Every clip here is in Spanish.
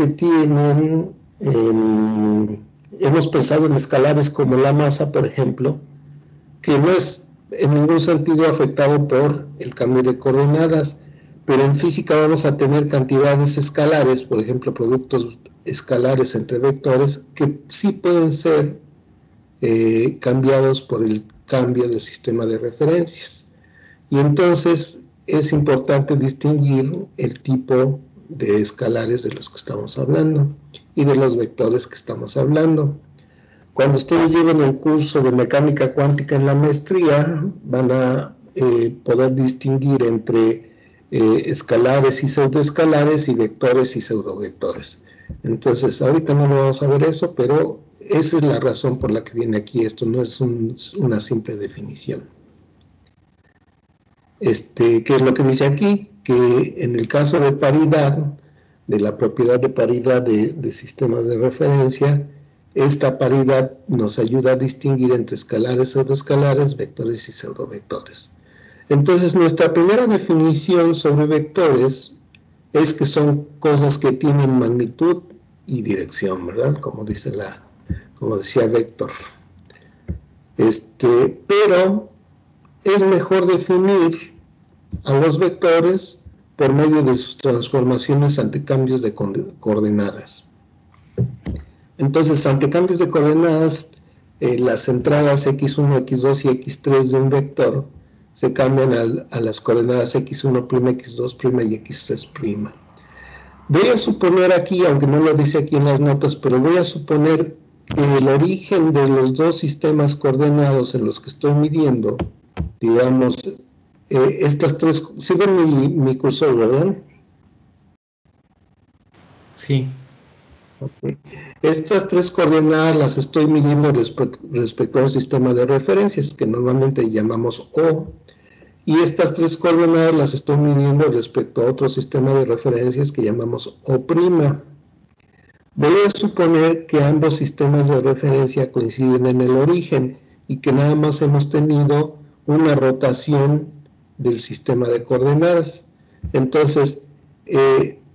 que tienen, hemos pensado en escalares como la masa, por ejemplo, que no es en ningún sentido afectado por el cambio de coordenadas, pero en física vamos a tener cantidades escalares, por ejemplo, productos escalares entre vectores, que sí pueden ser cambiados por el cambio del sistema de referencias. Y entonces es importante distinguir el tipo de escalares de los que estamos hablando y de los vectores que estamos hablando. Cuando ustedes lleven el curso de mecánica cuántica en la maestría, van a poder distinguir entre escalares y pseudoescalares y vectores y pseudovectores. Entonces, ahorita no vamos a ver eso, pero esa es la razón por la que viene aquí. Esto no es una simple definición. ¿Qué es lo que dice aquí? Que en el caso de paridad, de la propiedad de paridad de sistemas de referencia, esta paridad nos ayuda a distinguir entre escalares, pseudoescalares, vectores y pseudovectores. Entonces, nuestra primera definición sobre vectores es que son cosas que tienen magnitud y dirección, ¿verdad? Como decía Vector. Pero es mejor definir a los vectores por medio de sus transformaciones ante cambios de coordenadas. Entonces, ante cambios de coordenadas, las entradas x1, x2 y x3 de un vector se cambian a las coordenadas x1', x2' y x3'. Voy a suponer aquí, aunque no lo dice aquí en las notas, pero voy a suponer que el origen de los dos sistemas coordenados en los que estoy midiendo, digamos, estas tres, ¿sí ven mi cursor, verdad? Sí. Okay. Estas tres coordenadas las estoy midiendo respecto a un sistema de referencias que normalmente llamamos O, y estas tres coordenadas las estoy midiendo respecto a otro sistema de referencias que llamamos O'. Voy a suponer que ambos sistemas de referencia coinciden en el origen y que nada más hemos tenido una rotación del sistema de coordenadas. Entonces,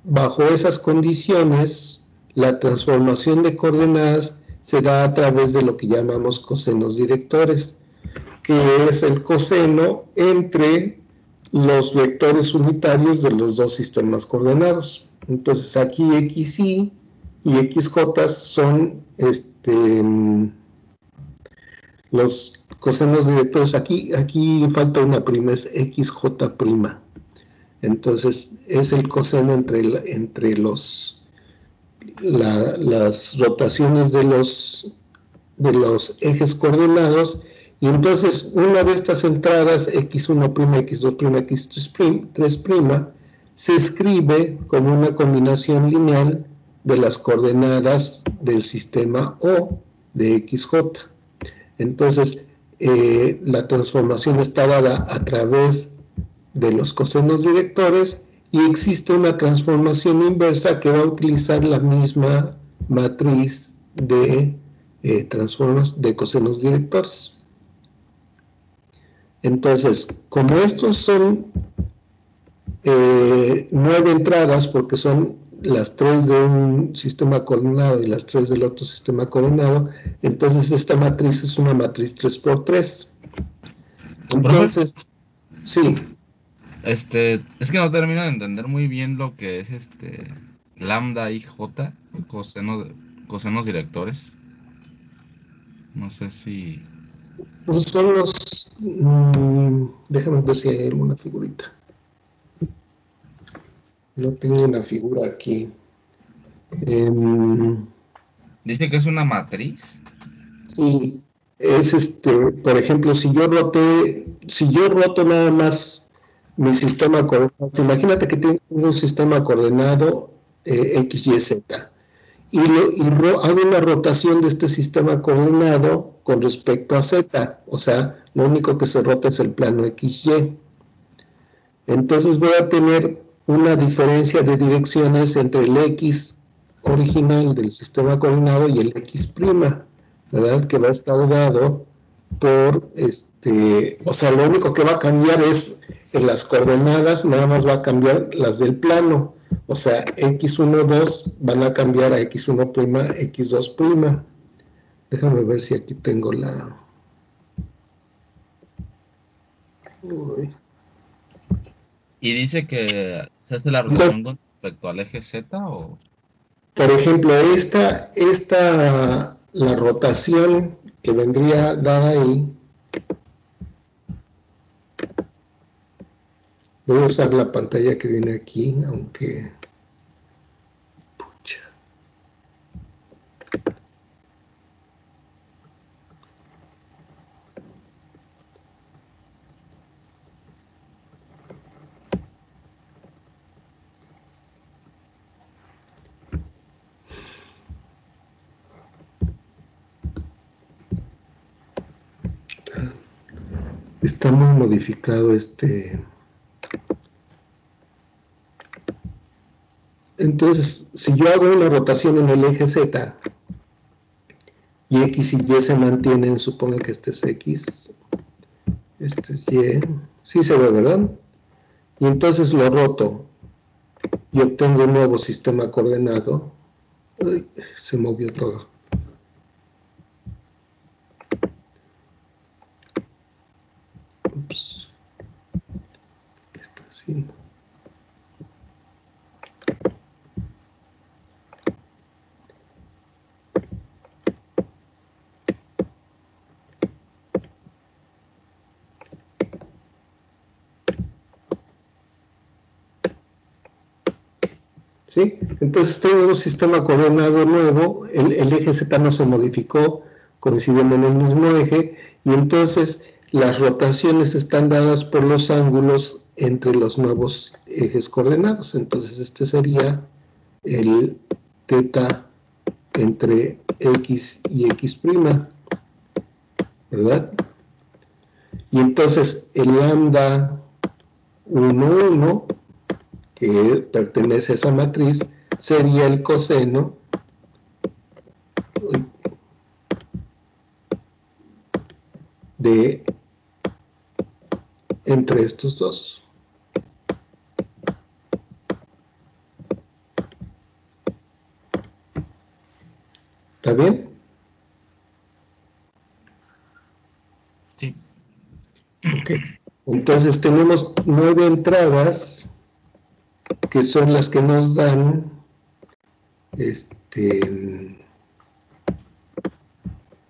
bajo esas condiciones, la transformación de coordenadas se da a través de lo que llamamos cosenos directores, que es el coseno entre los vectores unitarios de los dos sistemas coordenados. Entonces aquí xy y xj son los cosenos directores. Aquí falta una prima, es xj'. Entonces es el coseno entre las rotaciones de los ejes coordenados, y entonces una de estas entradas x1', x2', x3' se escribe como una combinación lineal de las coordenadas del sistema O de xj. Entonces la transformación está dada a través de los cosenos directores, y existe una transformación inversa que va a utilizar la misma matriz de cosenos directores. Entonces, como estos son 9 entradas, porque son las 3 de un sistema coordenado y las 3 del otro sistema coordenado, entonces esta matriz es una matriz 3×3. Entonces, sí. Es que no termino de entender muy bien lo que es lambda y j, cosenos directores. No sé si... Pues son los... déjame ver si hay alguna figurita. No tengo una figura aquí. Dice que es una matriz. Sí, es por ejemplo, si yo roto nada más mi sistema coordenado, imagínate que tengo un sistema coordenado x, y, z, y hago una rotación de este sistema coordenado con respecto a z, o sea, lo único que se rota es el plano xy. Entonces voy a tener una diferencia de direcciones entre el x original del sistema coordenado y el x', ¿verdad? Que va a estar dado por, o sea, lo único que va a cambiar es en las coordenadas, nada más va a cambiar las del plano, O sea, x1, 2 van a cambiar a x1', x2'. Déjame ver si aquí tengo la... Uy. Y dice que se hace la Entonces, rotación con respecto al eje Z o... por ejemplo, la rotación que vendría dada ahí, voy a usar la pantalla que viene aquí, aunque... Pucha. Está muy modificado este... Entonces, si yo hago una rotación en el eje Z y X y Y se mantienen, supongo que este es X, este es Y, sí se ve, ¿verdad? Y entonces lo roto y obtengo un nuevo sistema coordenado. Uy, se movió todo. Ups. ¿Qué está haciendo? ¿Sí? Entonces tengo un sistema coordenado nuevo, el eje Z no se modificó, coinciden en el mismo eje, y entonces las rotaciones están dadas por los ángulos entre los nuevos ejes coordenados. Entonces este sería el teta entre X y X', ¿verdad? Y entonces el lambda 1, 1, que pertenece a esa matriz, sería el coseno de entre estos dos. ¿Está bien? Sí. Ok. Entonces tenemos 9 entradas que son las que nos dan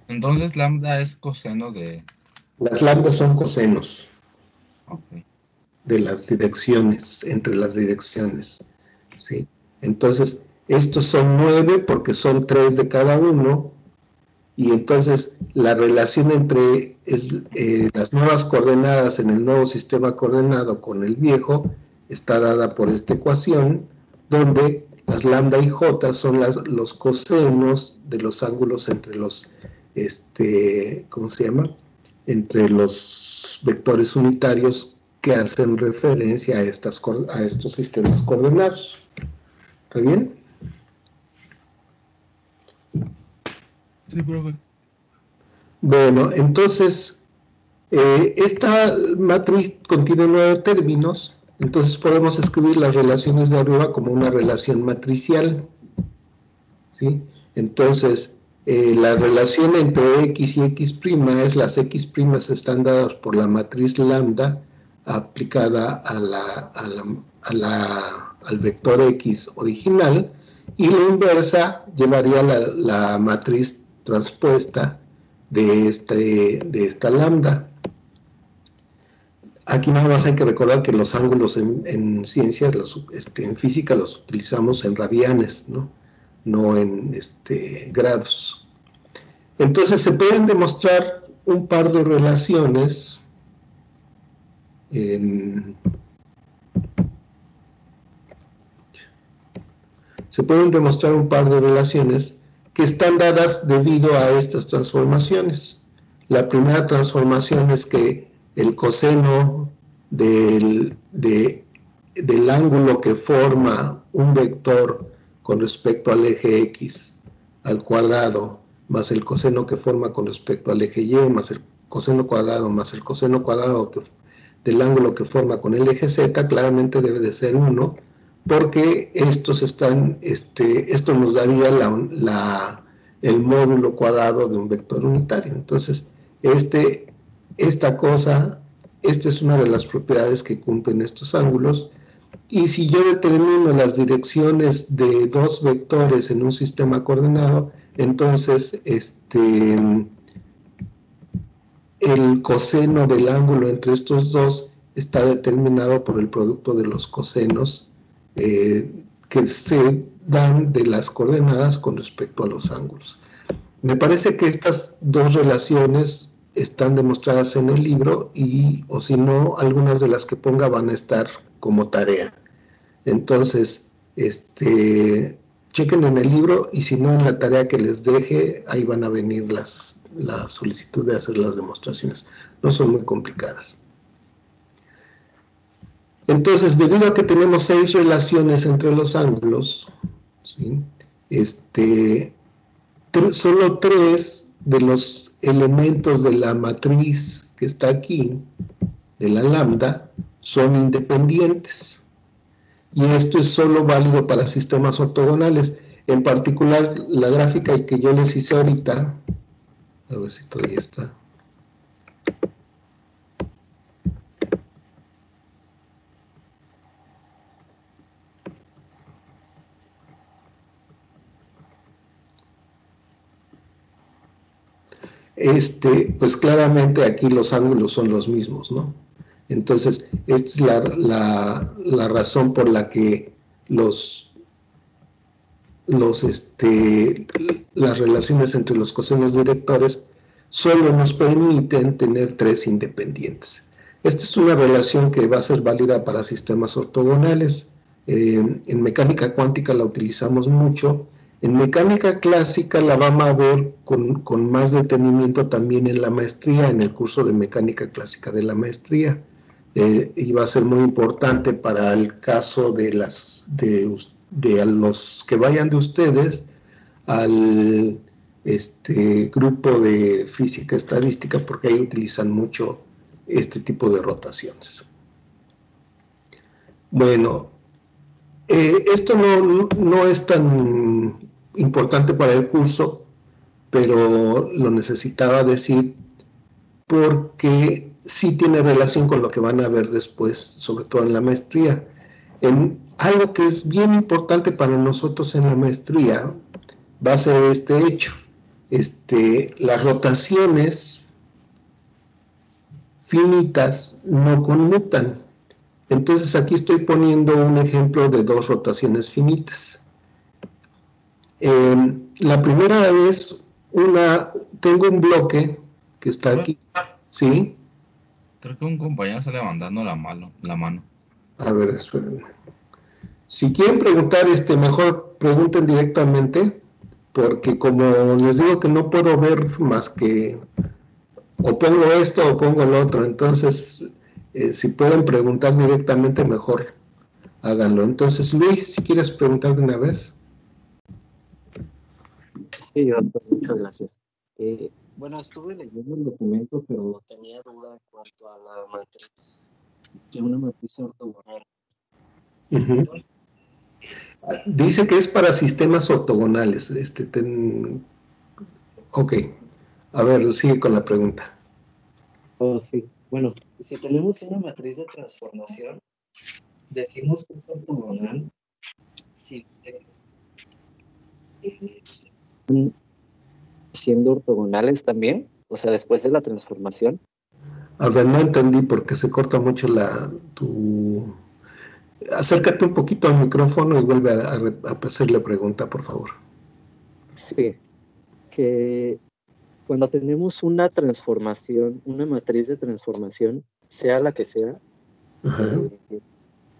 Entonces lambda es coseno de... las lambdas son cosenos Ok. de las direcciones, entre las direcciones, ¿sí? Entonces, estos son 9 porque son 3 de cada uno, y entonces la relación entre las nuevas coordenadas en el nuevo sistema coordenado con el viejo está dada por esta ecuación, donde las lambda y j son los cosenos de los ángulos entre los, ¿cómo se llama? Entre los vectores unitarios que hacen referencia a estos sistemas coordenados. ¿Está bien? Sí, profe. Bueno, entonces, esta matriz contiene 9 términos, entonces podemos escribir las relaciones de arriba como una relación matricial, ¿sí? Entonces, la relación entre X y X' es las X' están dadas por la matriz lambda aplicada al vector X original, y la inversa llevaría la matriz transpuesta de esta lambda. Aquí nada más hay que recordar que los ángulos en ciencias, en física, los utilizamos en radianes, ¿no? No en grados. Entonces se pueden demostrar un par de relaciones que están dadas debido a estas transformaciones. La primera transformación es que el coseno del ángulo que forma un vector con respecto al eje X al cuadrado, más el coseno que forma con respecto al eje Y, más el coseno cuadrado, más el coseno cuadrado del ángulo que forma con el eje Z, claramente debe de ser 1, porque esto nos daría el módulo cuadrado de un vector unitario. Entonces, esta es una de las propiedades que cumplen estos ángulos. Y si yo determino las direcciones de dos vectores en un sistema coordenado, entonces el coseno del ángulo entre estos dos está determinado por el producto de los cosenos que se dan de las coordenadas con respecto a los ángulos. Me parece que estas dos relaciones están demostradas en el libro o si no, algunas de las que ponga van a estar como tarea. Entonces, chequen en el libro y si no en la tarea que les deje, ahí van a venir la solicitud de hacer las demostraciones. No son muy complicadas. Entonces, debido a que tenemos 6 relaciones entre los ángulos, ¿sí? Solo 3 de los elementos de la matriz que está aquí, de la lambda, son independientes. Y esto es solo válido para sistemas ortogonales. En particular, la gráfica que yo les hice ahorita, a ver si todavía está. Pues claramente aquí los ángulos son los mismos, ¿no? Entonces, esta es la razón por la que las relaciones entre los cosenos directores solo nos permiten tener 3 independientes. Esta es una relación que va a ser válida para sistemas ortogonales. En mecánica cuántica la utilizamos mucho. En mecánica clásica la vamos a ver con más detenimiento también en la maestría, en el curso de mecánica clásica de la maestría. Y va a ser muy importante para el caso de los que vayan de ustedes al grupo de física estadística, porque ahí utilizan mucho este tipo de rotaciones. Bueno, esto no es tan importante para el curso, pero lo necesitaba decir porque sí tiene relación con lo que van a ver después, sobre todo en la maestría. Algo que es bien importante para nosotros en la maestría va a ser este hecho. Las rotaciones finitas no conmutan. Entonces aquí estoy poniendo un ejemplo de 2 rotaciones finitas. La primera es tengo un bloque que está aquí, ¿sí? Creo que un compañero está levantando la mano. A ver, espérenme. Si quieren preguntar, mejor pregunten directamente, porque como les digo que no puedo ver más que o pongo esto o pongo lo otro, entonces si pueden preguntar directamente, mejor háganlo. Entonces, Luis, si quieres preguntar de una vez. Sí, doctor, muchas gracias. Bueno, estuve leyendo el documento, pero tenía duda en cuanto a la matriz, que una matriz ortogonal. Dice que es para sistemas ortogonales. Ok, a ver, sigue con la pregunta. Oh, sí. Bueno, si tenemos una matriz de transformación, decimos que es ortogonal si siendo ortogonales también, o sea, después de la transformación. A ver, no entendí porque se corta mucho Acércate un poquito al micrófono y vuelve a hacer la pregunta, por favor. Sí, que cuando tenemos una transformación, una matriz de transformación, sea la que sea,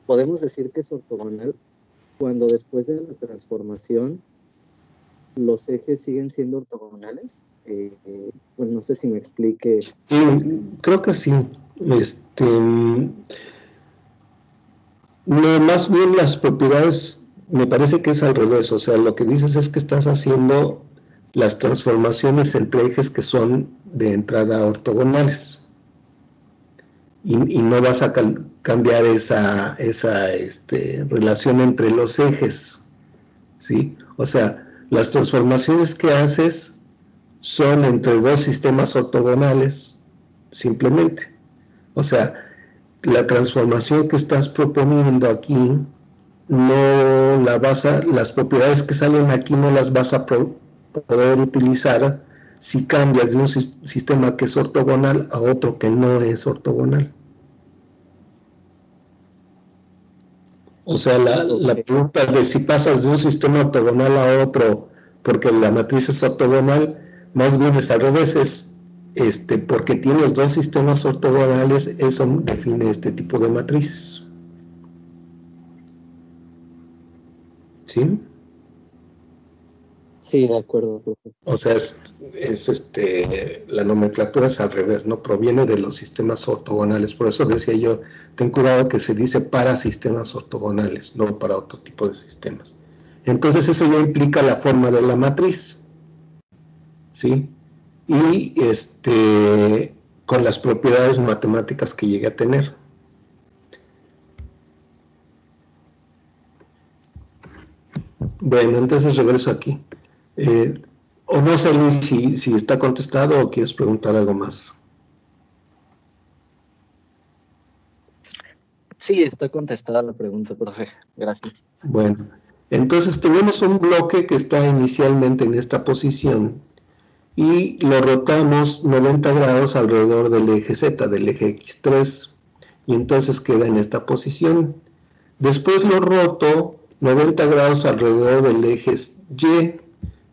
podemos decir que es ortogonal cuando después de la transformación los ejes siguen siendo ortogonales. Bueno, no sé si me explique. Creo que sí. Más bien las propiedades, me parece que es al revés. O sea, lo que dices es que estás haciendo las transformaciones entre ejes que son de entrada ortogonales. y no vas a cambiar esa relación entre los ejes, ¿sí? O sea, las transformaciones que haces son entre dos sistemas ortogonales, simplemente. O sea, la transformación que estás proponiendo aquí, no la las propiedades que salen aquí no las vas a poder utilizar si cambias de un sistema que es ortogonal a otro que no es ortogonal. O sea, la pregunta de si pasas de un sistema ortogonal a otro porque la matriz es ortogonal, más bien es al revés, es porque tienes dos sistemas ortogonales, eso define este tipo de matriz. ¿Sí? Sí, de acuerdo, profe. O sea, la nomenclatura es al revés, ¿no? Proviene de los sistemas ortogonales. Por eso decía yo, ten cuidado que se dice para sistemas ortogonales, no para otro tipo de sistemas. Entonces eso ya implica la forma de la matriz, ¿sí? Y con las propiedades matemáticas que llegue a tener. Bueno, entonces regreso aquí. O no sé, Luis, si está contestado o quieres preguntar algo más. Sí, está contestada la pregunta, profe. Gracias. Bueno, entonces tenemos un bloque que está inicialmente en esta posición y lo rotamos 90 grados alrededor del eje Z, del eje X3, y entonces queda en esta posición. Después lo roto 90 grados alrededor del eje Y,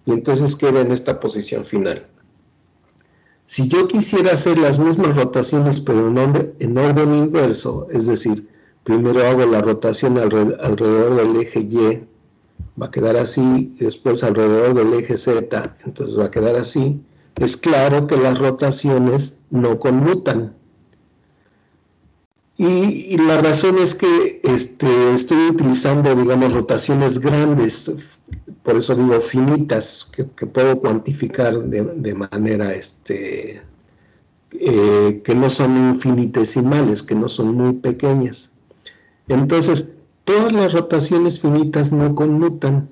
y entonces queda en esta posición final. Si yo quisiera hacer las mismas rotaciones pero en orden inverso, es decir, primero hago la rotación alrededor del eje Y, va a quedar así, y después alrededor del eje Z, entonces va a quedar así, es claro que las rotaciones no conmutan. Y la razón es que estoy utilizando, digamos, rotaciones grandes, por eso digo finitas, que puedo cuantificar de manera que no son infinitesimales, que no son muy pequeñas. Entonces, todas las rotaciones finitas no conmutan.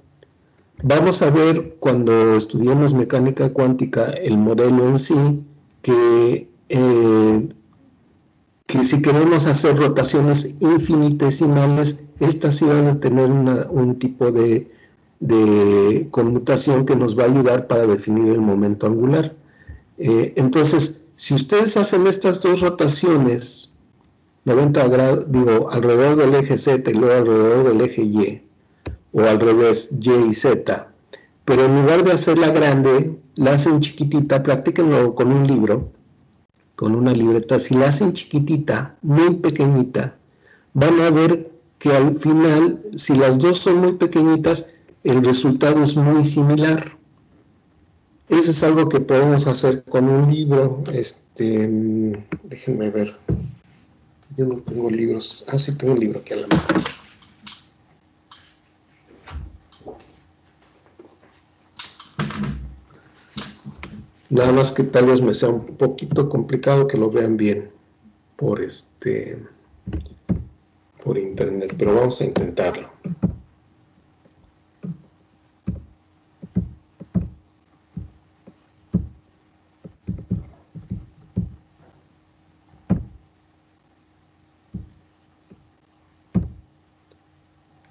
Vamos a ver cuando estudiemos mecánica cuántica el modelo en sí, que si queremos hacer rotaciones infinitesimales, estas sí van a tener un tipo de conmutación que nos va a ayudar para definir el momento angular. Entonces, si ustedes hacen estas dos rotaciones, 90 grados, alrededor del eje Z y luego alrededor del eje Y, o al revés, Y y Z, pero en lugar de hacerla grande, la hacen chiquitita, practíquenlo con un libro, con una libreta. Si la hacen chiquitita, muy pequeñita, van a ver que al final, si las dos son muy pequeñitas, el resultado es muy similar. Eso es algo que podemos hacer con un libro. Déjenme ver. Yo no tengo libros. Ah, sí, tengo un libro aquí a la mano. Nada más que tal vez me sea un poquito complicado que lo vean bien por internet, pero vamos a intentarlo.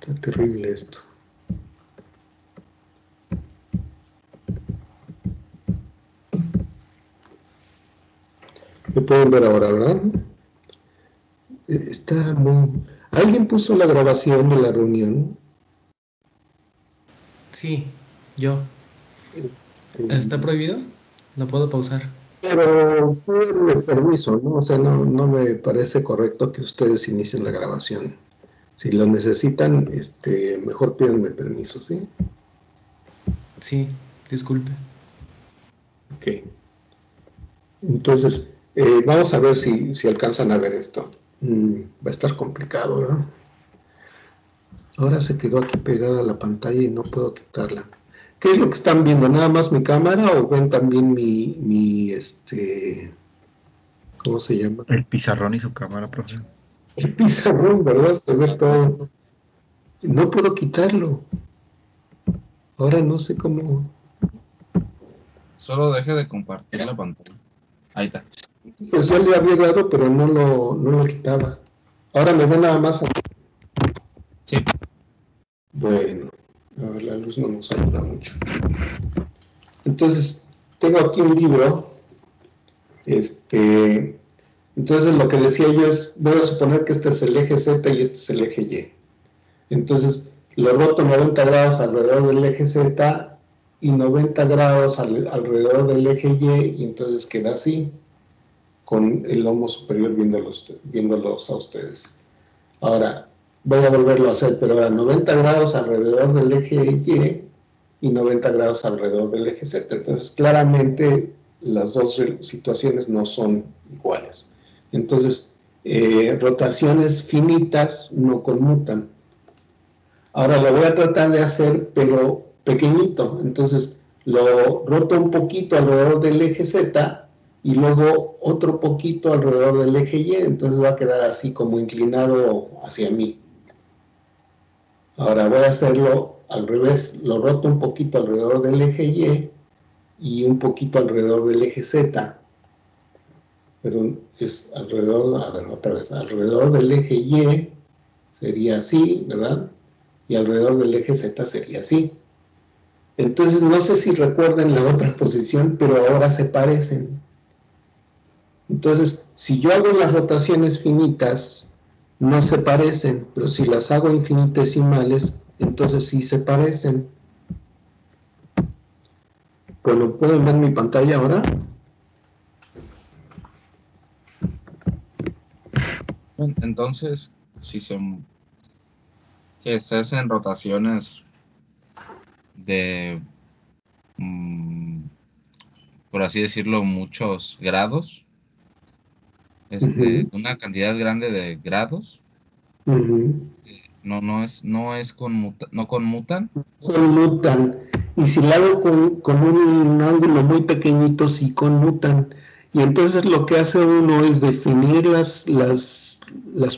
Está terrible esto. Me pueden ver ahora, ¿verdad? Está muy... ¿Alguien puso la grabación de la reunión? Sí, yo. ¿Está prohibido? ¿Lo puedo pausar? Pero pídanme permiso, ¿no? O sea, no me parece correcto que ustedes inicien la grabación. Si lo necesitan, mejor pídanme permiso, ¿sí? Sí, disculpe. Ok. Entonces, vamos a ver si alcanzan a ver esto. Va a estar complicado, ¿verdad? Ahora se quedó aquí pegada la pantalla y no puedo quitarla. ¿Qué es lo que están viendo? ¿Nada más mi cámara o ven también mi ¿Cómo se llama? El pizarrón y su cámara, profe. El pizarrón, ¿verdad? Se ve todo. No puedo quitarlo. Ahora no sé cómo. Solo deje de compartir la pantalla. Ahí está. Pues ya le había dado, pero no lo quitaba. Ahora me ve nada más. Sí. Bueno, a ver, la luz no nos ayuda mucho. Entonces, tengo aquí un libro. Entonces lo que decía yo es, voy a suponer que este es el eje Z y este es el eje Y. Entonces, lo roto 90 grados alrededor del eje Z y 90 grados alrededor del eje Y, y entonces queda así, con el lomo superior viéndolos a ustedes. Ahora, voy a volverlo a hacer, pero ahora 90 grados alrededor del eje Y 90 grados alrededor del eje Z. Entonces, claramente, las dos situaciones no son iguales. Entonces, rotaciones finitas no conmutan. Ahora lo voy a tratar de hacer, pero pequeñito. Entonces, lo roto un poquito alrededor del eje Z y luego otro poquito alrededor del eje Y. Entonces va a quedar así como inclinado hacia mí. Ahora voy a hacerlo al revés. Lo roto un poquito alrededor del eje Y un poquito alrededor del eje Z. Pero es alrededor, a ver, otra vez, alrededor del eje Y sería así, ¿verdad? Y alrededor del eje Z sería así. Entonces, no sé si recuerdan la otra posición, pero ahora se parecen. Entonces, si yo hago las rotaciones finitas, no se parecen, pero si las hago infinitesimales, entonces sí se parecen. Bueno, ¿pueden ver mi pantalla ahora? Entonces, si se hacen rotaciones de, por así decirlo, muchos grados, una cantidad grande de grados, no conmutan. Conmutan. Y si la hago con un ángulo muy pequeñito, sí conmutan. Y entonces lo que hace uno es definir las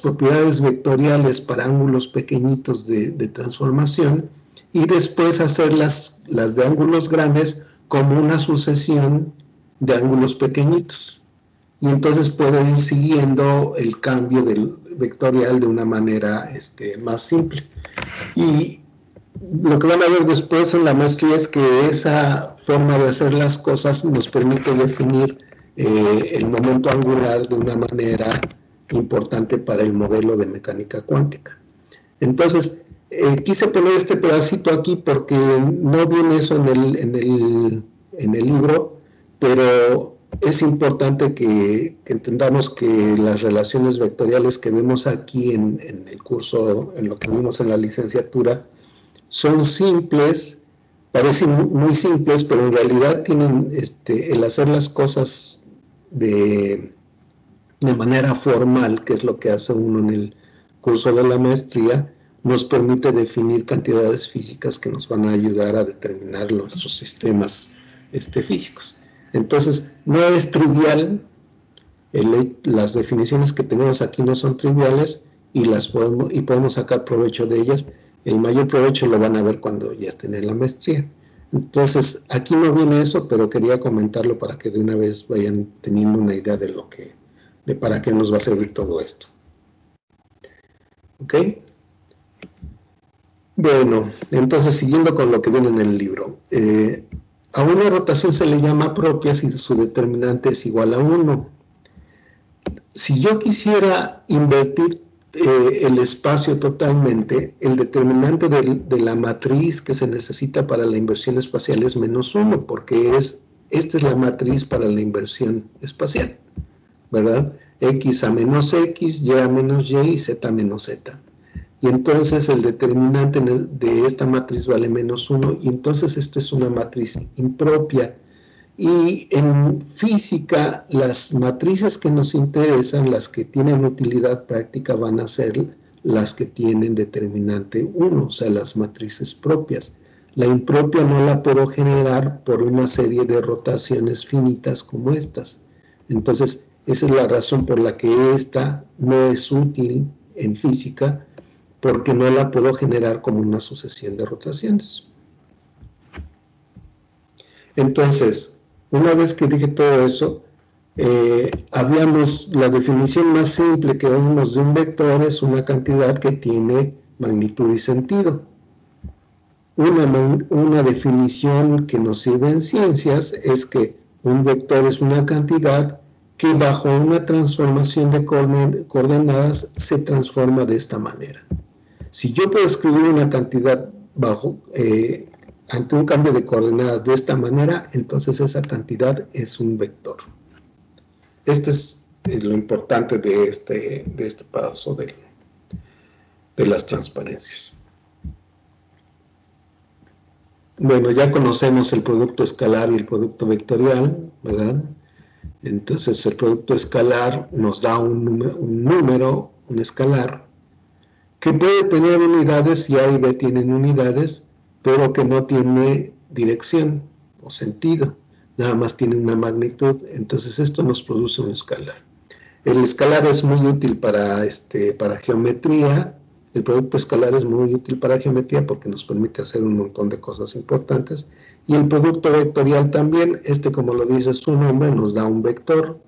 propiedades vectoriales para ángulos pequeñitos de transformación y después hacer las de ángulos grandes como una sucesión de ángulos pequeñitos. Y entonces puedo ir siguiendo el cambio del vectorial de una manera más simple. Y lo que van a ver después en la maestría es que esa forma de hacer las cosas nos permite definir el momento angular de una manera importante para el modelo de mecánica cuántica. Entonces, quise poner este pedacito aquí porque no viene eso en el libro, pero es importante que entendamos que las relaciones vectoriales que vemos aquí en el curso, en lo que vimos en la licenciatura, son simples, parecen muy simples, pero en realidad tienen el hacer las cosas de manera formal, que es lo que hace uno en el curso de la maestría, nos permite definir cantidades físicas que nos van a ayudar a determinar nuestros sistemas físicos. Entonces, no es trivial, las definiciones que tenemos aquí no son triviales y podemos sacar provecho de ellas. El mayor provecho lo van a ver cuando ya estén en la maestría. Entonces, aquí no viene eso, pero quería comentarlo para que de una vez vayan teniendo una idea de para qué nos va a servir todo esto. ¿Ok? Bueno, entonces siguiendo con lo que viene en el libro. A una rotación se le llama propia si su determinante es igual a 1. Si yo quisiera invertir el espacio totalmente, el determinante de la matriz que se necesita para la inversión espacial es -1, porque esta es la matriz para la inversión espacial, ¿verdad? X a menos X, Y a menos Y y Z a menos Z. Y entonces el determinante de esta matriz vale -1, y entonces esta es una matriz impropia. Y en física, las matrices que nos interesan, las que tienen utilidad práctica, van a ser las que tienen determinante 1, o sea, las matrices propias. La impropia no la puedo generar por una serie de rotaciones finitas como estas. Entonces, Esa es la razón por la que esta no es útil en física, porque no la puedo generar como una sucesión de rotaciones. Entonces, una vez que dije todo eso, la definición más simple que vemos de un vector es una cantidad que tiene magnitud y sentido. Una definición que nos sirve en ciencias es que un vector es una cantidad que bajo una transformación de coordenadas se transforma de esta manera. Si yo puedo escribir una cantidad ante un cambio de coordenadas de esta manera, entonces esa cantidad es un vector. Este es lo importante de este paso de las transparencias. Bueno, ya conocemos el producto escalar y el producto vectorial, ¿verdad? Entonces el producto escalar nos da un número, un escalar, que puede tener unidades, y A y B tienen unidades, pero que no tiene dirección o sentido, nada más tiene una magnitud. Entonces esto nos produce un escalar. El escalar es muy útil para geometría. El producto escalar es muy útil para geometría porque nos permite hacer un montón de cosas importantes. Y el producto vectorial también, como lo dice su nombre, nos da un vector.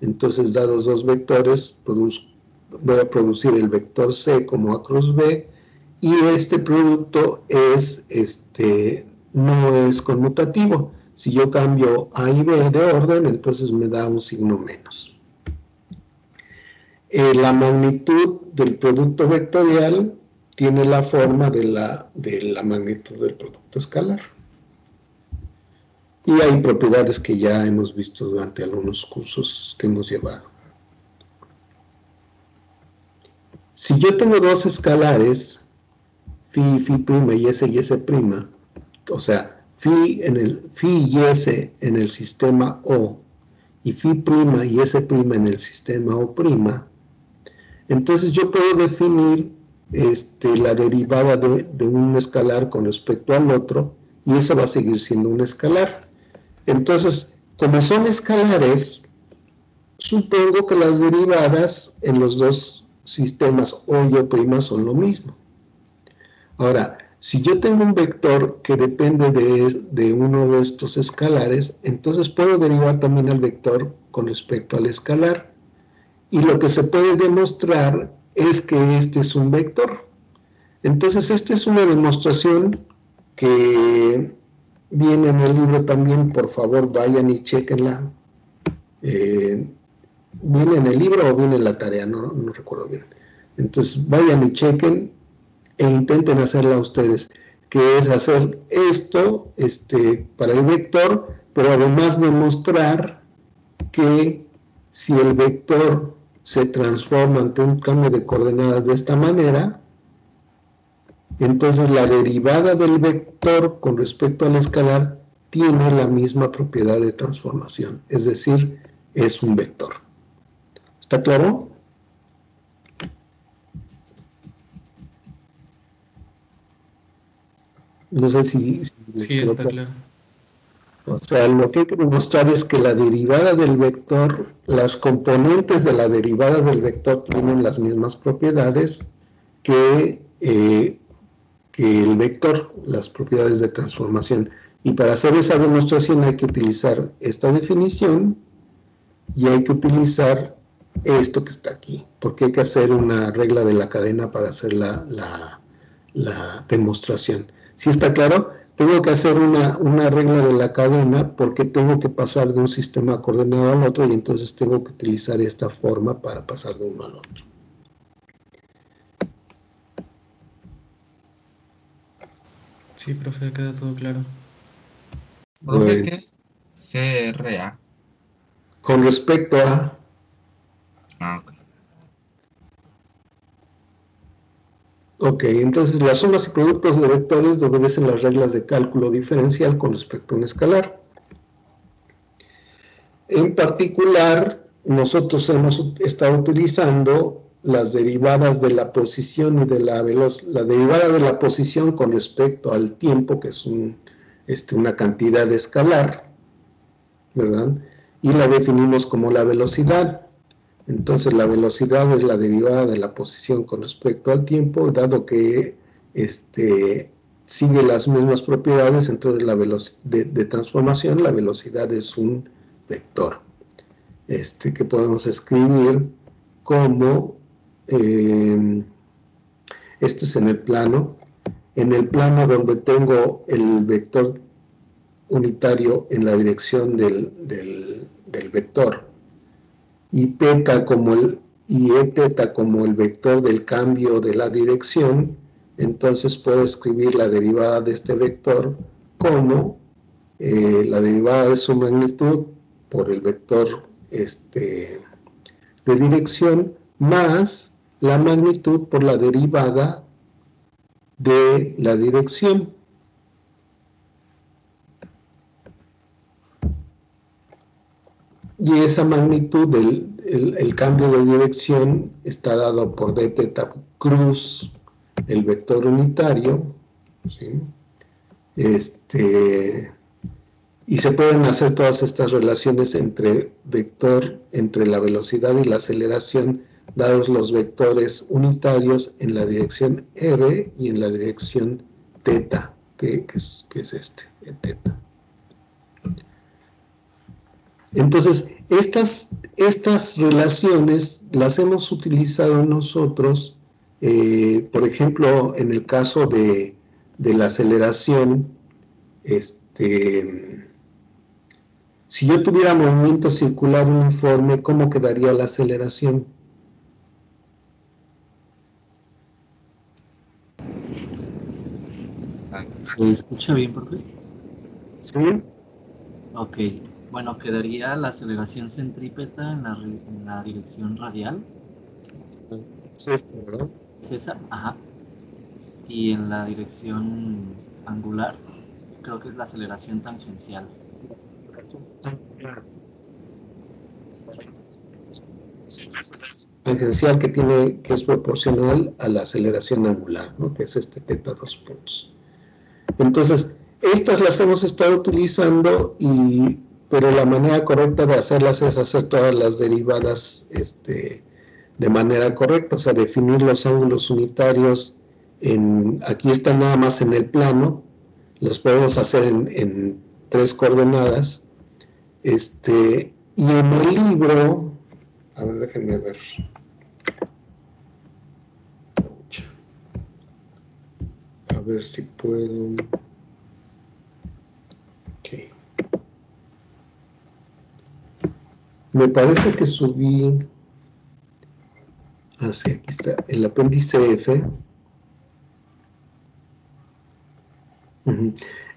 Entonces, dados dos vectores, voy a producir el vector C como A cruz B, y este producto no es conmutativo. Si yo cambio A y B de orden, entonces me da un signo menos. La magnitud del producto vectorial tiene la forma de la magnitud del producto escalar. Y hay propiedades que ya hemos visto durante algunos cursos que hemos llevado. Si yo tengo dos escalares, phi y S', o sea, phi y S en el sistema O y phi' y S' en el sistema O', entonces yo puedo definir la derivada de un escalar con respecto al otro, y eso va a seguir siendo un escalar. Entonces, como son escalares, supongo que las derivadas en los dos sistemas O y O' son lo mismo. Ahora, si yo tengo un vector que depende de uno de estos escalares, entonces puedo derivar también al vector con respecto al escalar. Y lo que se puede demostrar es que este es un vector. Entonces, esta es una demostración que viene en el libro también. Por favor, vayan y chequenla. ¿Viene en el libro o viene en la tarea? No recuerdo bien. Entonces, vayan y chequen e intenten hacerla ustedes, que es hacer esto para el vector, pero además demostrar que si el vector se transforma ante un cambio de coordenadas de esta manera, entonces la derivada del vector con respecto al escalar tiene la misma propiedad de transformación, es decir, es un vector. ¿Está claro? No sé si Sí, está claro. O sea, lo que hay que demostrar es que la derivada del vector, las componentes de la derivada del vector tienen las mismas propiedades que el vector, las propiedades de transformación. Y para hacer esa demostración hay que utilizar esta definición y hay que utilizar esto que está aquí, porque hay que hacer una regla de la cadena para hacer la demostración. ¿Sí está claro? Tengo que hacer una regla de la cadena porque tengo que pasar de un sistema coordenado al otro, y entonces tengo que utilizar esta forma para pasar de uno al otro. Sí, profe, queda todo claro. Profe, Bueno, ¿qué es CRA? con respecto a... Ok. Ok, entonces las sumas y productos de vectores obedecen las reglas de cálculo diferencial con respecto a un escalar. En particular, nosotros hemos estado utilizando las derivadas de la posición y de la velocidad. La derivada de la posición con respecto al tiempo, que es una cantidad escalar, ¿verdad? y la definimos como la velocidad. Entonces la velocidad es la derivada de la posición con respecto al tiempo, dado que sigue las mismas propiedades, entonces la velocidad de transformación, la velocidad es un vector que podemos escribir como este es en el plano donde tengo el vector unitario en la dirección del vector y θ como Eθ como el vector del cambio de la dirección. Entonces puedo escribir la derivada de este vector como la derivada de su magnitud por el vector de dirección más la magnitud por la derivada de la dirección. Y esa magnitud del cambio de dirección está dado por dθ cruz el vector unitario, ¿sí? Y se pueden hacer todas estas relaciones entre la velocidad y la aceleración, dados los vectores unitarios en la dirección r y en la dirección θ, que es θ. Entonces, estas relaciones las hemos utilizado nosotros, por ejemplo, en el caso de la aceleración, si yo tuviera movimiento circular uniforme, ¿cómo quedaría la aceleración? ¿Se escucha bien, profe? ¿Sí? Ok. Bueno, quedaría la aceleración centrípeta en la dirección radial. Sí, ¿verdad? César, ajá. Y en la dirección angular, creo que es la aceleración tangencial. Tangencial que es proporcional a la aceleración angular, ¿no? Que es θ 2 puntos. Entonces, estas las hemos estado utilizando, pero la manera correcta de hacerlas es hacer todas las derivadas de manera correcta, o sea, definir los ángulos unitarios. Aquí están nada más en el plano, los podemos hacer en 3 coordenadas. Y en el libro, a ver, déjenme ver. A ver si puedo. Okay. Me parece que subí. Sí, aquí está, el apéndice F.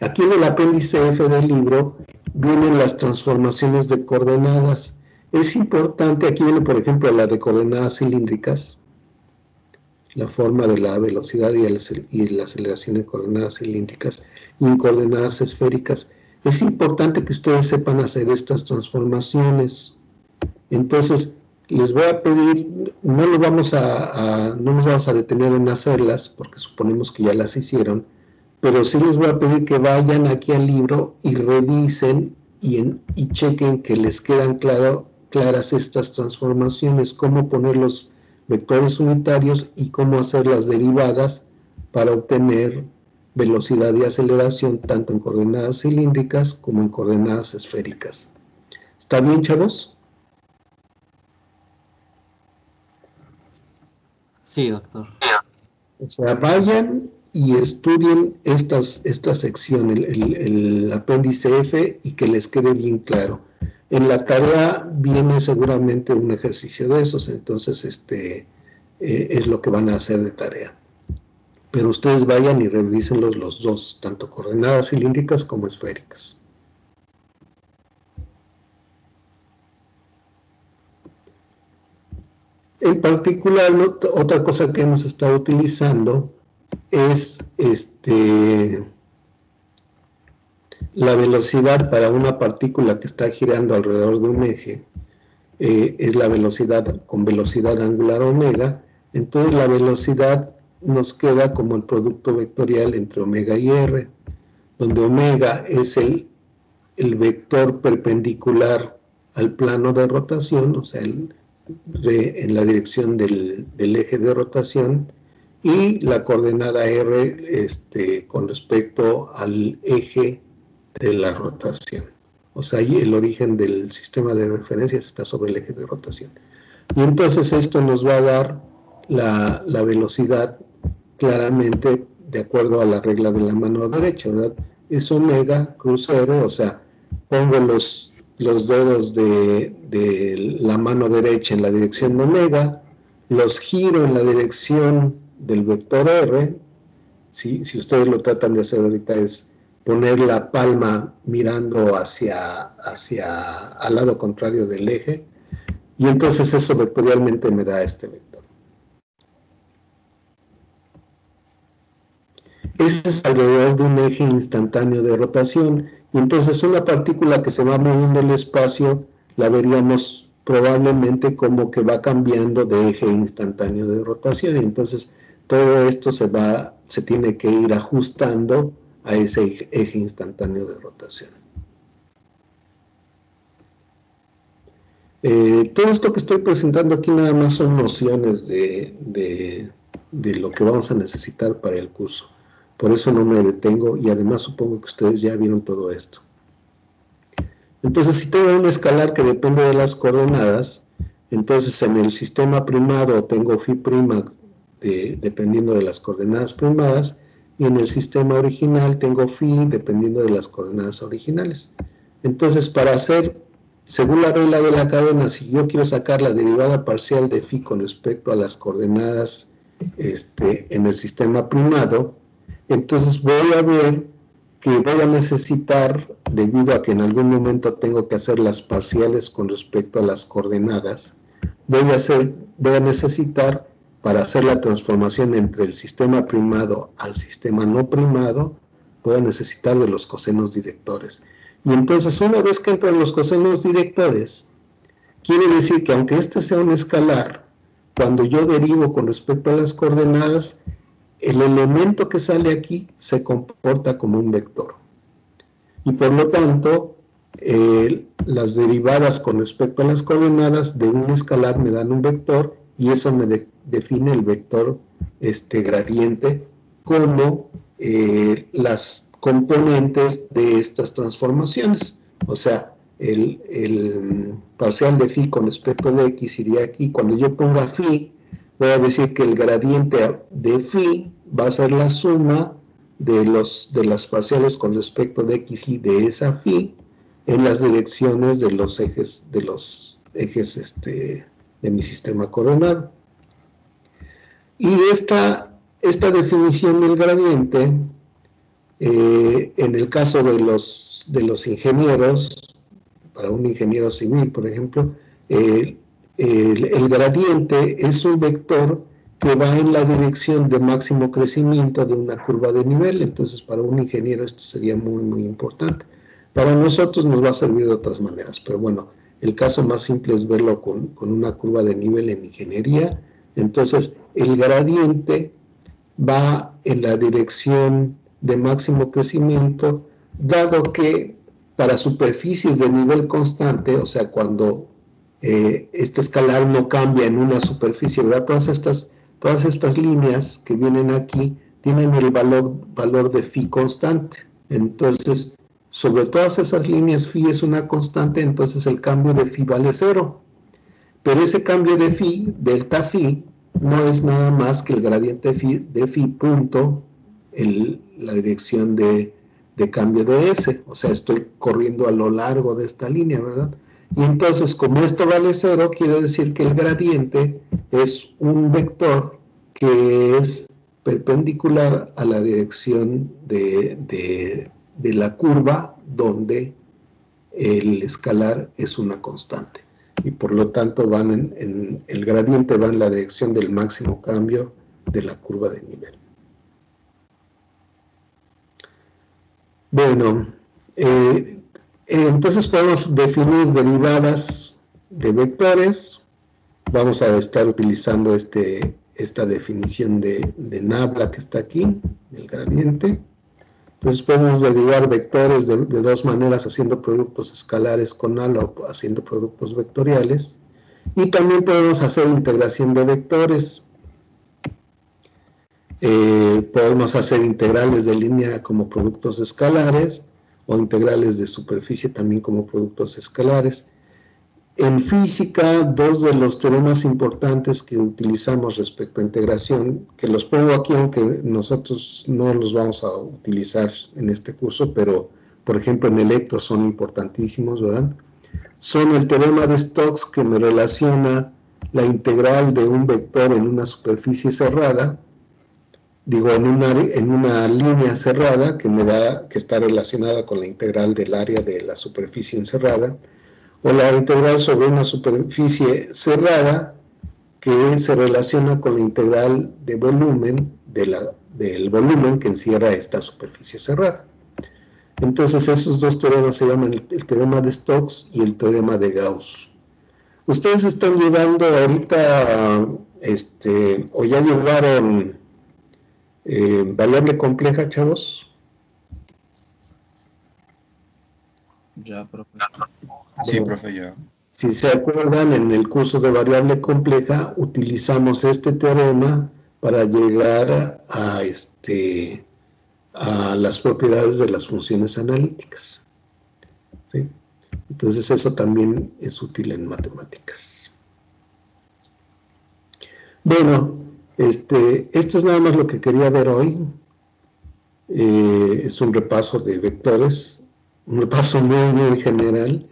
Aquí en el apéndice F del libro vienen las transformaciones de coordenadas. Es importante, aquí viene por ejemplo la de coordenadas cilíndricas, la forma de la velocidad y la aceleración en coordenadas cilíndricas y en coordenadas esféricas. Es importante que ustedes sepan hacer estas transformaciones. Entonces, les voy a pedir, no nos vamos a detener en hacerlas, porque suponemos que ya las hicieron, pero sí les voy a pedir que vayan aquí al libro y revisen y chequen que les quedan claras estas transformaciones, cómo poner los vectores unitarios y cómo hacer las derivadas para obtener velocidad y aceleración tanto en coordenadas cilíndricas como en coordenadas esféricas. ¿Está bien, chavos? Sí, doctor. O sea, vayan y estudien esta sección, el apéndice F, y que les quede bien claro. En la tarea viene seguramente un ejercicio de esos, entonces es lo que van a hacer de tarea. Pero ustedes vayan y revísenlos los dos, tanto coordenadas cilíndricas como esféricas. En particular, otra cosa que hemos estado utilizando es la velocidad para una partícula que está girando alrededor de un eje, es la velocidad con velocidad angular omega. Entonces la velocidad nos queda como el producto vectorial entre omega y r, donde omega es el vector perpendicular al plano de rotación, o sea, en la dirección del eje de rotación, y la coordenada R con respecto al eje de la rotación. O sea, ahí el origen del sistema de referencias está sobre el eje de rotación. Y entonces esto nos va a dar la velocidad claramente de acuerdo a la regla de la mano derecha, ¿verdad? Es omega cruz R, o sea, pongo los dedos de la mano derecha en la dirección de omega, los giro en la dirección del vector R, ¿sí? Si ustedes lo tratan de hacer ahorita es poner la palma mirando hacia al lado contrario del eje, y entonces eso vectorialmente me da este vector. Eso es alrededor de un eje instantáneo de rotación, y entonces una partícula que se va moviendo en el espacio la veríamos probablemente como que va cambiando de eje instantáneo de rotación, y entonces todo esto se tiene que ir ajustando a ese eje instantáneo de rotación. Todo esto que estoy presentando aquí nada más son nociones de lo que vamos a necesitar para el curso. Por eso no me detengo, y además supongo que ustedes ya vieron todo esto. Entonces, si tengo un escalar que depende de las coordenadas, entonces en el sistema primado tengo phi prima dependiendo de las coordenadas primadas, y en el sistema original tengo phi dependiendo de las coordenadas originales. Entonces, para hacer, según la regla de la cadena, si yo quiero sacar la derivada parcial de phi con respecto a las coordenadas en el sistema primado, entonces voy a ver que voy a necesitar, debido a que en algún momento tengo que hacer las parciales con respecto a las coordenadas, voy a necesitar, para hacer la transformación entre el sistema primado al sistema no primado, voy a necesitar de los cosenos directores. Y entonces, una vez que entran los cosenos directores, quiere decir que aunque este sea un escalar, cuando yo derivo con respecto a las coordenadas, el elemento que sale aquí se comporta como un vector. Y por lo tanto, las derivadas con respecto a las coordenadas de un escalar me dan un vector, y eso me define el vector gradiente como las componentes de estas transformaciones. O sea, el parcial de phi con respecto de x iría aquí. Cuando yo ponga phi, voy a decir que el gradiente de phi va a ser la suma de las parciales con respecto de x y de esa phi en las direcciones de los ejes de mi sistema coordenado. Y esta definición del gradiente, en el caso de los ingenieros, para un ingeniero civil, por ejemplo, el gradiente es un vector que va en la dirección de máximo crecimiento de una curva de nivel. Entonces, para un ingeniero esto sería muy, muy importante. Para nosotros nos va a servir de otras maneras, pero bueno, el caso más simple es verlo con una curva de nivel en ingeniería. Entonces, el gradiente va en la dirección de máximo crecimiento, dado que para superficies de nivel constante, o sea, cuando este escalar no cambia en una superficie, ¿verdad? Todas estas líneas que vienen aquí tienen el valor de phi constante. Entonces, sobre todas esas líneas phi es una constante, entonces el cambio de phi vale 0. Pero ese cambio de phi, delta phi, no es nada más que el gradiente de phi punto la dirección de cambio de S. O sea, estoy corriendo a lo largo de esta línea, ¿verdad? Y entonces, como esto vale 0, quiere decir que el gradiente es un vector que es perpendicular a la dirección de la curva donde el escalar es una constante. Y por lo tanto el gradiente va en la dirección del máximo cambio de la curva de nivel. Bueno, entonces podemos definir derivadas de vectores. Vamos a estar utilizando esta definición de Nabla que está aquí, del gradiente. Entonces podemos derivar vectores de dos maneras, haciendo productos escalares con ala o haciendo productos vectoriales. Y también podemos hacer integración de vectores. Podemos hacer integrales de línea como productos escalares o integrales de superficie también como productos escalares. En física, dos de los teoremas importantes que utilizamos respecto a integración, que los pongo aquí aunque nosotros no los vamos a utilizar en este curso, pero por ejemplo en electro son importantísimos, ¿verdad? Son el teorema de Stokes, que me relaciona la integral de un vector en una superficie cerrada, digo, en una línea cerrada que está relacionada con la integral del área de la superficie encerrada, o la integral sobre una superficie cerrada que se relaciona con la integral de volumen del volumen que encierra esta superficie cerrada. Entonces esos dos teoremas se llaman el teorema de Stokes y el teorema de Gauss. ¿Ustedes están llevando ahorita, o ya llevaron variable compleja, chavos? Ya, profe. Sí, profe, ya. Si se acuerdan, en el curso de variable compleja utilizamos este teorema para llegar a las propiedades de las funciones analíticas, ¿sí? Entonces eso también es útil en matemáticas. Bueno, esto es nada más lo que quería ver hoy. Es un repaso de vectores, un repaso muy, muy general.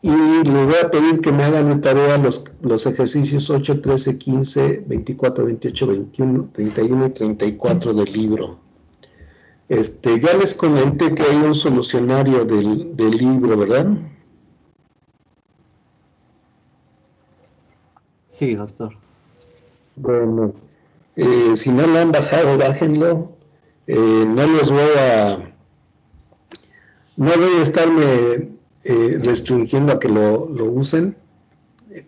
Y les voy a pedir que me hagan de tarea los ejercicios 8, 13, 15, 24, 28, 21, 31 y 34 del libro. Ya les comenté que hay un solucionario del libro, ¿verdad? Sí, doctor. Bueno, si no lo han bajado, bájenlo. No voy a estarme restringiendo a que lo usen.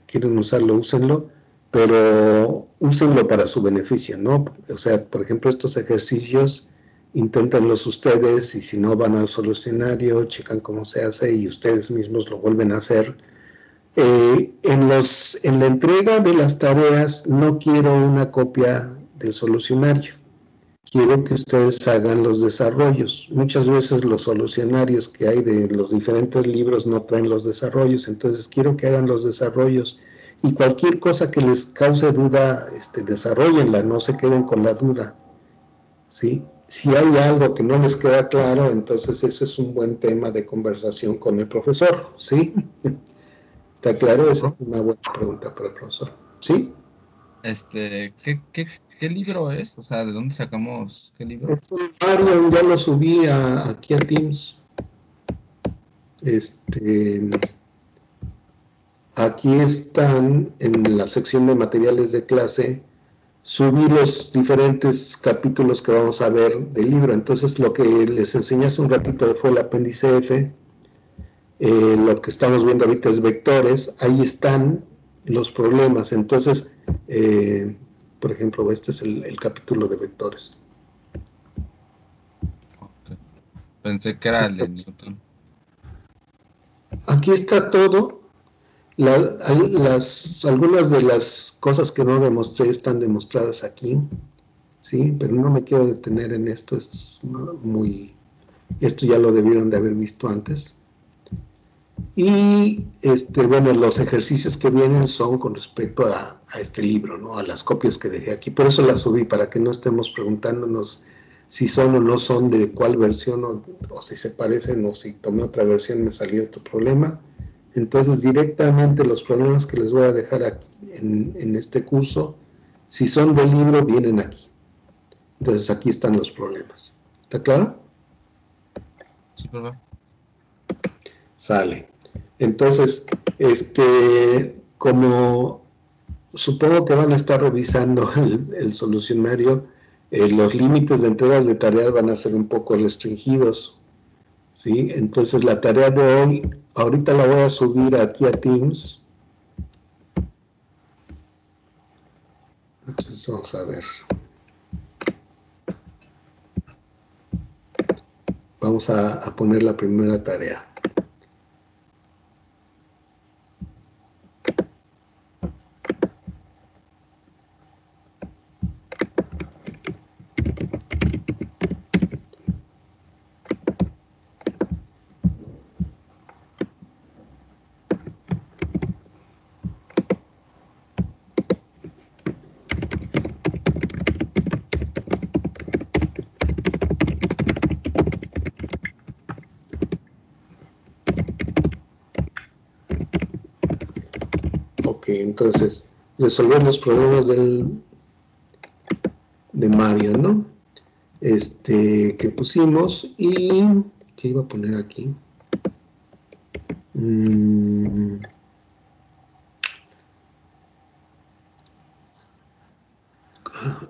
Quieren usarlo, úsenlo, pero úsenlo para su beneficio, ¿no? O sea, por ejemplo, estos ejercicios, inténtenlos ustedes y si no van al solucionario, checan cómo se hace y ustedes mismos lo vuelven a hacer. En la entrega de las tareas no quiero una copia del solucionario. Quiero que ustedes hagan los desarrollos. Muchas veces los solucionarios que hay de los diferentes libros no traen los desarrollos, entonces quiero que hagan los desarrollos y cualquier cosa que les cause duda, desarrollenla, no se queden con la duda, ¿sí? Si hay algo que no les queda claro, entonces ese es un buen tema de conversación con el profesor, ¿sí? ¿Está claro? Esa es una buena pregunta para el profesor, ¿sí? ¿Qué libro es? O sea, ¿de dónde sacamos qué libro? Es un Marion, ya lo subí aquí a Teams. Aquí están en la sección de materiales de clase, subí los diferentes capítulos que vamos a ver del libro. Entonces lo que les enseñé hace un ratito fue el apéndice F. Lo que estamos viendo ahorita es vectores. Ahí están los problemas. Entonces, por ejemplo, este es el capítulo de vectores. Okay. Pensé que era el de Newton. Aquí está todo. Algunas de las cosas que no demostré están demostradas aquí, ¿sí? Pero no me quiero detener en esto, esto ya lo debieron de haber visto antes. Y, bueno, los ejercicios que vienen son con respecto a este libro, ¿no? A las copias que dejé aquí. Por eso las subí, para que no estemos preguntándonos si son o no son de cuál versión, o si se parecen, o si tomé otra versión me salió otro problema. Entonces, directamente los problemas que les voy a dejar aquí en este curso, si son del libro, vienen aquí. Entonces, aquí están los problemas. ¿Está claro? Sí, profe. Sale. Entonces, como supongo que van a estar revisando el solucionario, los límites de entregas de tareas van a ser un poco restringidos, ¿sí? Entonces, la tarea de hoy, ahorita la voy a subir aquí a Teams. Entonces, vamos a ver. Vamos a poner la primera tarea. Entonces, resolver los problemas de Mario, ¿no? Que pusimos y... ¿qué iba a poner aquí? Lo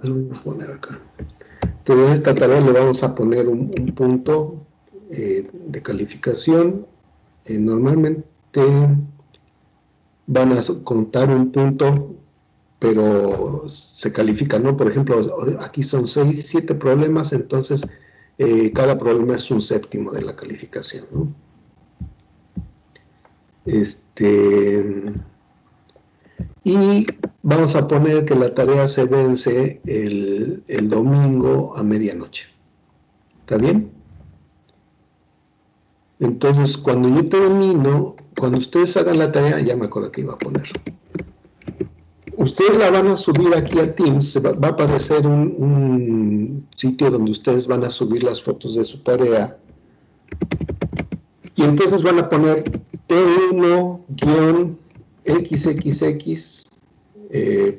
voy a poner acá. Entonces, a esta tarea le vamos a poner un punto de calificación. Normalmente van a contar un punto, pero se califica, ¿no? Por ejemplo, aquí son 6, 7 problemas, entonces cada problema es un séptimo de la calificación, ¿no? Y vamos a poner que la tarea se vence el domingo a medianoche. ¿Está bien? Entonces, cuando yo termino, cuando ustedes hagan la tarea, ya me acuerdo que iba a poner. Ustedes la van a subir aquí a Teams, va a aparecer un sitio donde ustedes van a subir las fotos de su tarea. Y entonces van a poner T1-XXX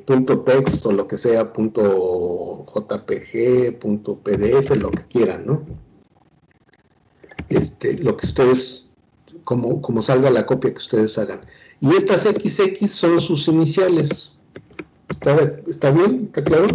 punto text o lo que sea, punto JPG, punto PDF, lo que quieran, ¿no? Lo que ustedes, como salga la copia que ustedes hagan. Y estas XX son sus iniciales. ¿Está bien? ¿Está claro?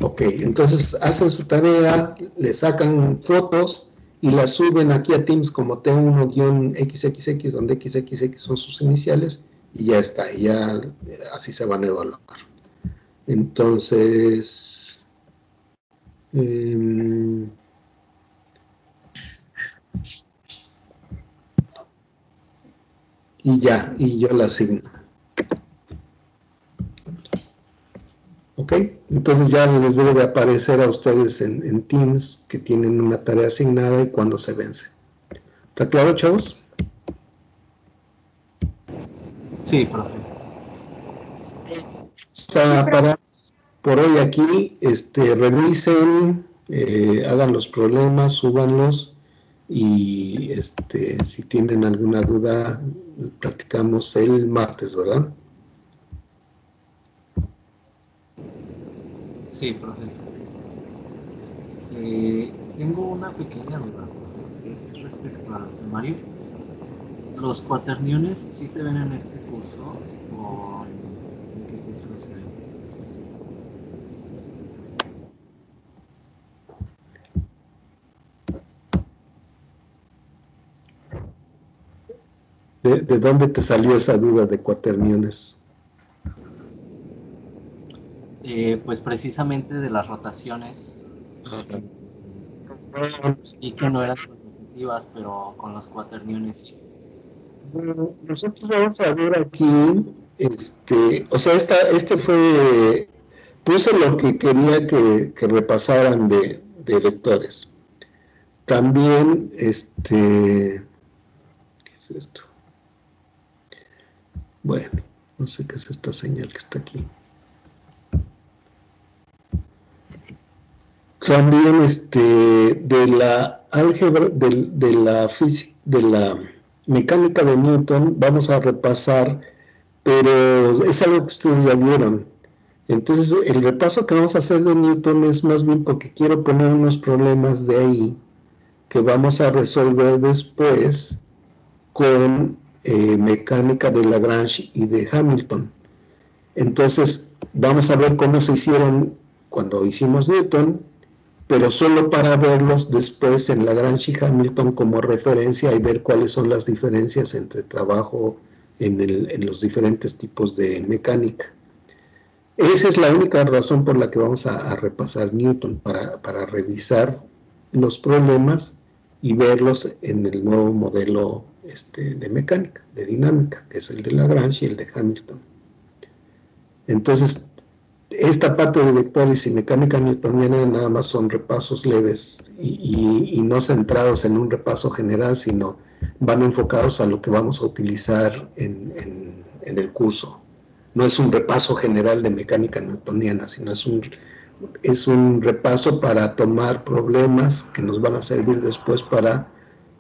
Ok, entonces hacen su tarea, le sacan fotos y las suben aquí a Teams como T1-XXX, donde XXX son sus iniciales, y ya está, y ya así se van a evaluar. Entonces, y ya, y yo la asigno. ¿Ok? Entonces ya les debe de aparecer a ustedes en Teams que tienen una tarea asignada y cuándo se vence. ¿Está claro, chavos? Sí, profe. Está para por hoy aquí. Revisen, hagan los problemas, súbanlos y si tienen alguna duda, platicamos el martes, ¿verdad? Sí, profe. Tengo una pequeña duda, profe, es respecto al temario. ¿Los cuaterniones sí se ven en este curso o en qué curso se ven? ¿De dónde te salió esa duda de cuaterniones? Pues precisamente de las rotaciones y que no eran repetitivas, pero con los cuaterniones sí. Bueno, nosotros vamos a ver aquí, o sea, puse lo que quería que repasaran de vectores. También, ¿qué es esto? Bueno, no sé qué es esta señal que está aquí. También, de la álgebra, de la física, de la mecánica de Newton, vamos a repasar, pero es algo que ustedes ya vieron. Entonces, el repaso que vamos a hacer de Newton es más bien porque quiero poner unos problemas de ahí que vamos a resolver después con mecánica de Lagrange y de Hamilton. Entonces, vamos a ver cómo se hicieron cuando hicimos Newton, pero solo para verlos después en Lagrange y Hamilton como referencia y ver cuáles son las diferencias entre trabajo en los diferentes tipos de mecánica. Esa es la única razón por la que vamos a repasar Newton, para revisar los problemas y verlos en el nuevo modelo de mecánica, de dinámica, que es el de Lagrange y el de Hamilton. Entonces, esta parte de vectores y mecánica newtoniana nada más son repasos leves y no centrados en un repaso general, sino van enfocados a lo que vamos a utilizar en el curso. No es un repaso general de mecánica newtoniana, sino es un repaso para tomar problemas que nos van a servir después para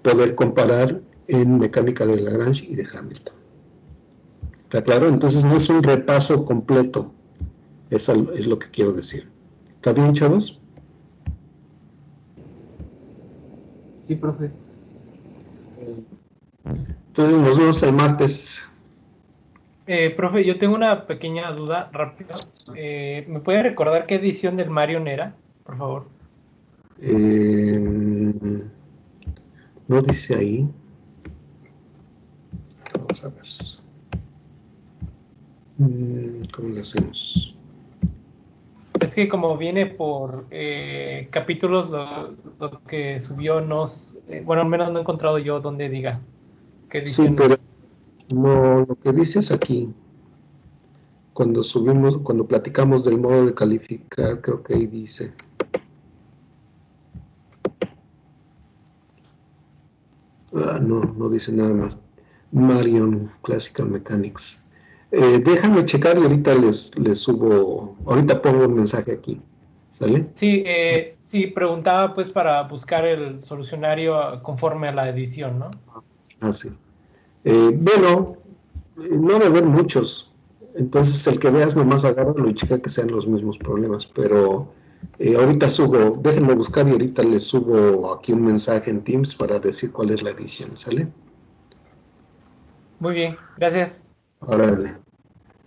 poder comparar en mecánica de Lagrange y de Hamilton. ¿Está claro? Entonces no es un repaso completo. Eso es lo que quiero decir. ¿Está bien, chavos? Sí, profe. Entonces nos vemos el martes. Profe, yo tengo una pequeña duda rápida. ¿Me puede recordar qué edición del Marion era, por favor? No dice ahí. Vamos a ver. ¿Cómo le hacemos? Es que como viene por capítulos, lo que subió bueno, al menos no he encontrado yo donde diga qué Sí, edición pero es. no, lo que dices aquí, cuando platicamos del modo de calificar, creo que ahí dice. No dice nada más. Marion Classical Mechanics. Déjame checar y ahorita les subo, ahorita pongo un mensaje aquí. ¿Sale? Sí, sí, preguntaba pues para buscar el solucionario conforme a la edición, ¿no? Ah, sí. Bueno, no debe haber muchos. Entonces, el que veas nomás agárralo y checa que sean los mismos problemas. Pero ahorita subo, déjenme buscar y ahorita les subo aquí un mensaje en Teams para decir cuál es la edición. ¿Sale? Muy bien, gracias. Órale.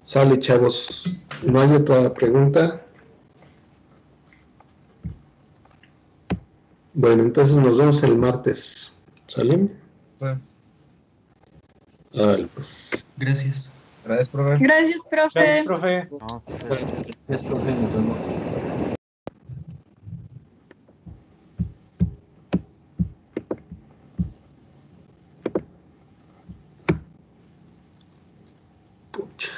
Sale, chavos. ¿No hay otra pregunta? Bueno, entonces nos vemos el martes. ¿Sale? Profe. Órale, pues. Gracias. Gracias, profe. Gracias, profe. Gracias, profe. No, gracias, profe, nos vemos. Pucha.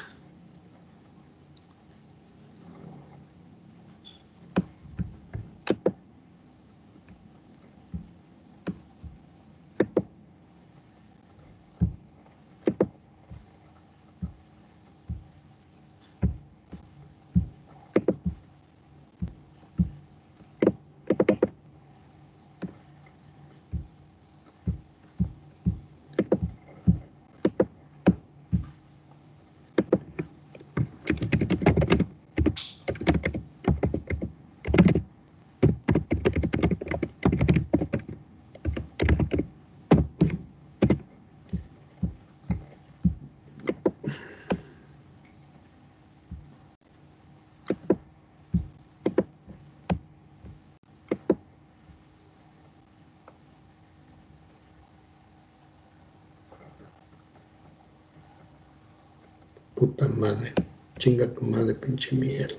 Puta madre. Chinga tu madre, pinche Miguel.